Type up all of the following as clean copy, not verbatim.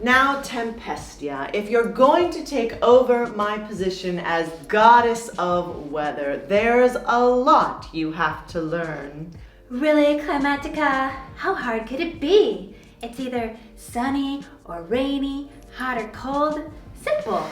Now, Tempestia, if you're going to take over my position as goddess of weather, there's a lot you have to learn. Really, Climatica? How hard could it be? It's either sunny or rainy, hot or cold. Simple.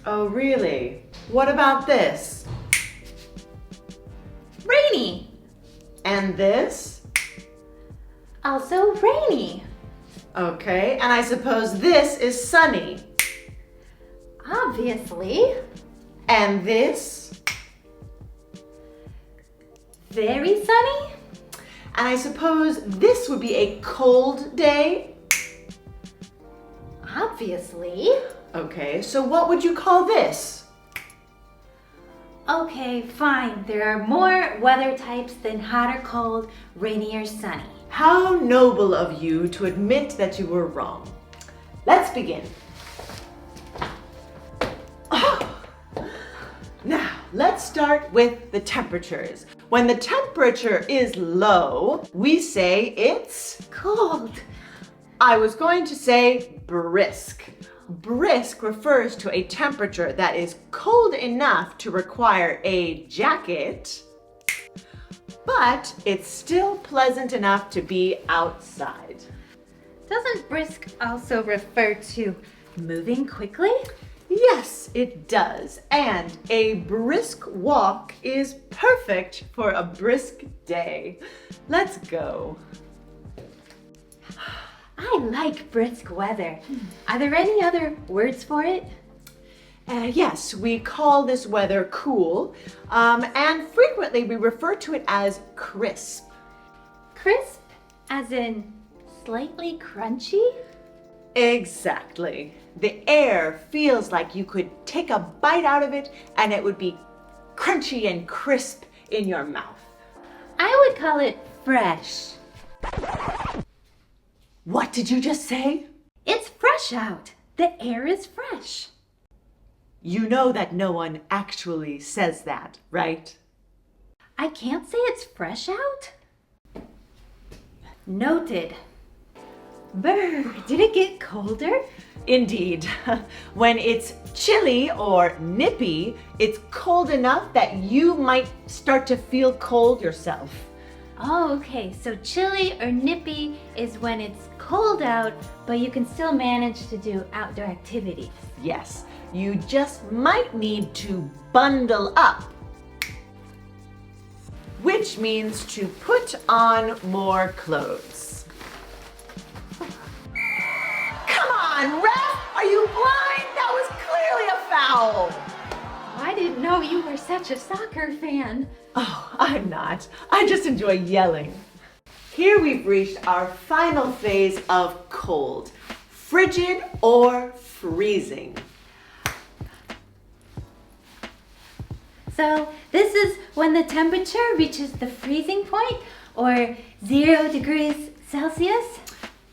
Oh, really? What about this? Rainy. And this? Also rainy. Okay, and I suppose this is sunny. Obviously. And this? Very sunny. And I suppose this would be a cold day? Obviously. Okay, so what would you call this? Okay, fine. There are more weather types than hot or cold, rainy or sunny. How noble of you to admit that you were wrong. Let's begin. Now, let's start with the temperatures. When the temperature is low, we say it's Cold. I was going to say brisk. Brisk refers to a temperature that is cold enough to require a jacket, but it's still pleasant enough to be outside. Doesn't brisk also refer to moving quickly? Yes, it does. And a brisk walk is perfect for a brisk day. Let's go. I like brisk weather. Are there any other words for it? Yes, we call this weather cool, and frequently we refer to it as crisp. Crisp, as in slightly crunchy? Exactly. The air feels like you could take a bite out of it and it would be crunchy and crisp in your mouth. I would call it fresh. What did you just say? It's fresh out. The air is fresh. You know that no one actually says that, right? I can't say it's fresh out. Noted. Brr, did it get colder? Indeed. When it's chilly or nippy, it's cold enough that you might start to feel cold yourself. Oh, okay. So chilly or nippy is when it's cold out, but you can still manage to do outdoor activities. Yes, you just might need to bundle up, which means to put on more clothes. Come on, ref! Are you blind? That was clearly a foul. I didn't know you were such a soccer fan. Oh, I'm not. I just enjoy yelling. Here we've reached our final phase of cold, frigid or freezing. So this is when the temperature reaches the freezing point, or 0 degrees Celsius?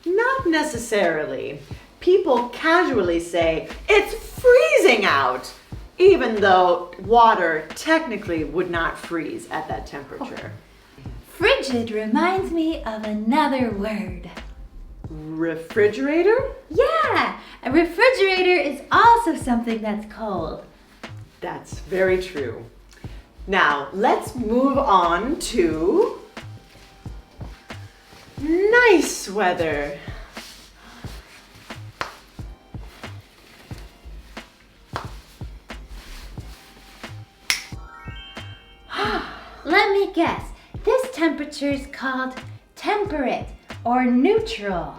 Not necessarily. People casually say, it's freezing out, even though water technically would not freeze at that temperature. Frigid reminds me of another word. Refrigerator? Yeah, a refrigerator is also something that's cold. That's very true. Now, let's move on to nice weather. Let me guess, this temperature is called temperate or neutral.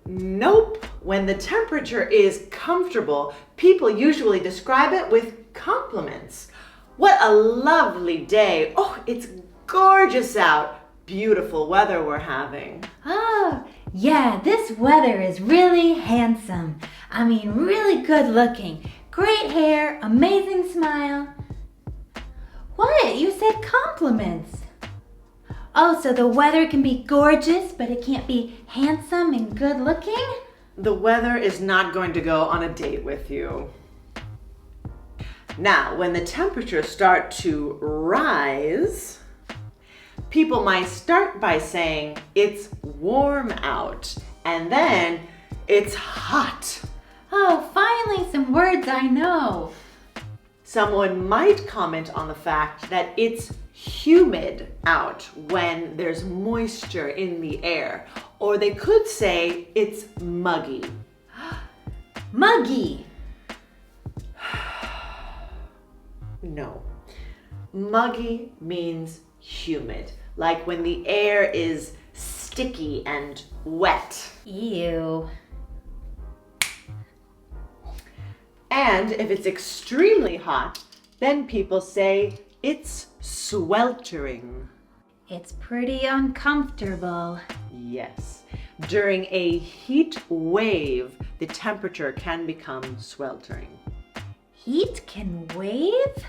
Nope. When the temperature is comfortable, people usually describe it with compliments. What a lovely day. Oh, it's gorgeous out. Beautiful weather we're having. Oh, yeah, this weather is really handsome. I mean, really good looking. Great hair, amazing smile. What? You said compliments. Oh, so the weather can be gorgeous, but it can't be handsome and good looking? The weather is not going to go on a date with you. Now, when the temperatures start to rise, people might start by saying it's warm out, and then It's hot. Oh, finally some words I know. Someone might comment on the fact that it's humid out when there's moisture in the air. Or they could say it's muggy. Muggy. No. Muggy means humid, like when the air is sticky and wet. Ew. And if it's extremely hot, then people say it's sweltering. It's pretty uncomfortable. Yes. During a heat wave, the temperature can become sweltering. Heat can wave?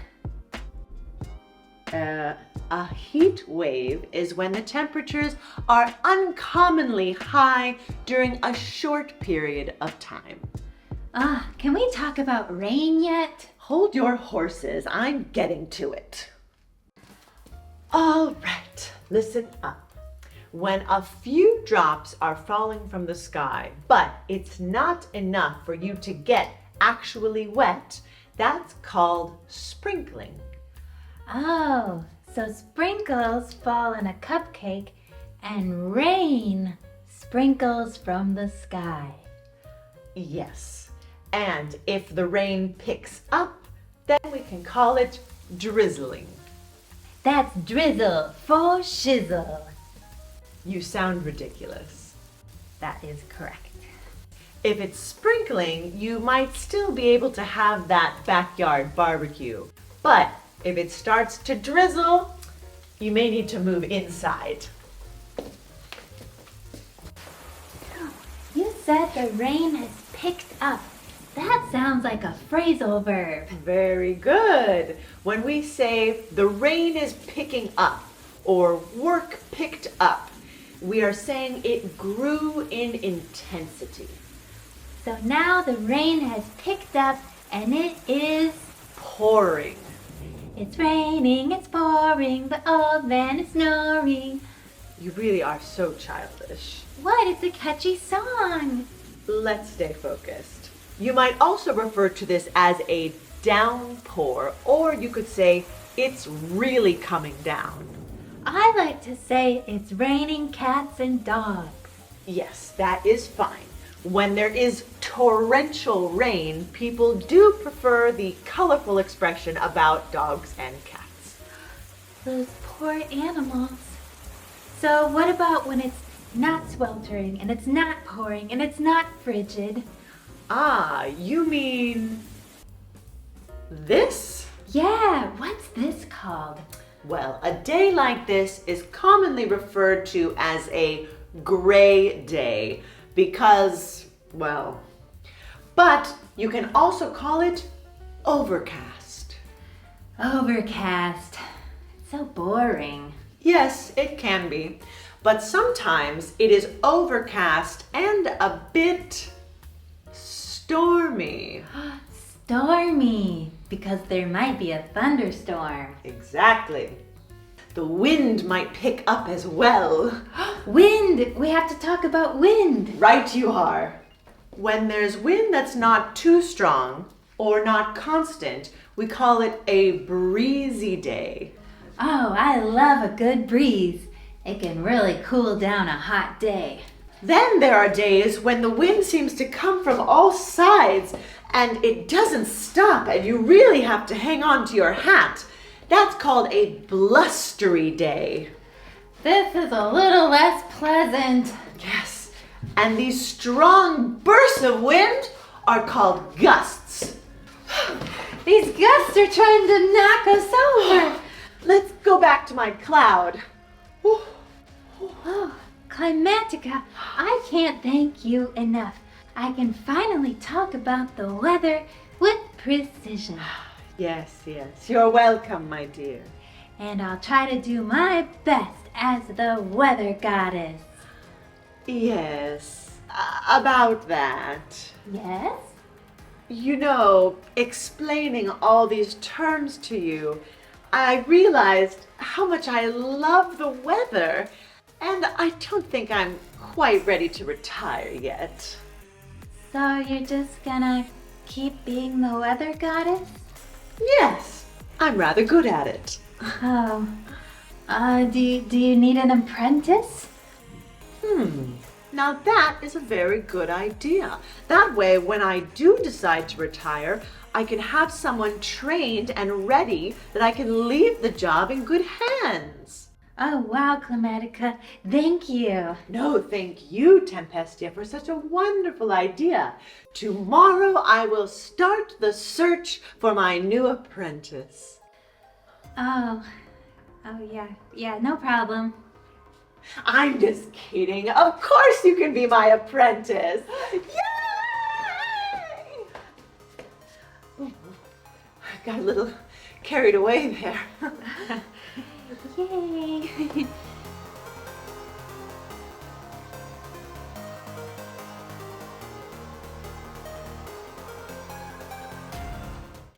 A heat wave is when the temperatures are uncommonly high during a short period of time. Can we talk about rain yet? Hold your horses, I'm getting to it. All right, listen up. When a few drops are falling from the sky, but it's not enough for you to get actually wet, that's called sprinkling. Oh, so sprinkles fall in a cupcake and rain sprinkles from the sky. Yes, and if the rain picks up, then we can call it drizzling. That's drizzle for shizzle. You sound ridiculous. That is correct. If it's sprinkling, you might still be able to have that backyard barbecue. But if it starts to drizzle, you may need to move inside. You said the rain has picked up. That sounds like a phrasal verb. Very good. When we say the rain is picking up or work picked up, we are saying it grew in intensity. So now the rain has picked up and it is Pouring. It's raining, it's pouring, the old man is snoring. You really are so childish. What? It's a catchy song. Let's stay focused. You might also refer to this as a downpour, or you could say it's really coming down. I like to say it's raining cats and dogs. Yes, that is fine. When there is torrential rain, people do prefer the colorful expression about dogs and cats. Those poor animals. So what about when it's not sweltering and it's not pouring and it's not frigid? Ah, you mean this? Yeah, what's this called? Well, a day like this is commonly referred to as a gray day because, well, but you can also call it overcast. Overcast. It's so boring. Yes, it can be, but sometimes it is overcast and a bit stormy. Stormy, because there might be a thunderstorm. Exactly. The wind might pick up as well. Wind! We have to talk about wind. Right you are. When there's wind that's not too strong or not constant, we call it a breezy day. Oh, I love a good breeze. It can really cool down a hot day. Then there are days when the wind seems to come from all sides and it doesn't stop and you really have to hang on to your hat. That's called a blustery day. This is a little less pleasant. Yes, and these strong bursts of wind are called gusts. These gusts are trying to knock us over. Let's go back to my cloud. Oh, Climatica, I can't thank you enough. I can finally talk about the weather with precision. Yes, you're welcome, my dear. And I'll try to do my best as the weather goddess. Yes, about that. Yes? You know, explaining all these terms to you, I realized how much I love the weather, and I don't think I'm quite ready to retire yet. So you're just gonna keep being the weather goddess? Yes, I'm rather good at it. Oh, do you need an apprentice? Now that is a very good idea. That way, when I do decide to retire, I can have someone trained and ready that I can leave the job in good hands. Oh, wow, Climatica. Thank you. No, thank you, Tempestia, for such a wonderful idea. Tomorrow I will start the search for my new apprentice. Oh, yeah, no problem. I'm just kidding. Of course you can be my apprentice. Yay! Oh, I got a little carried away there. Yay!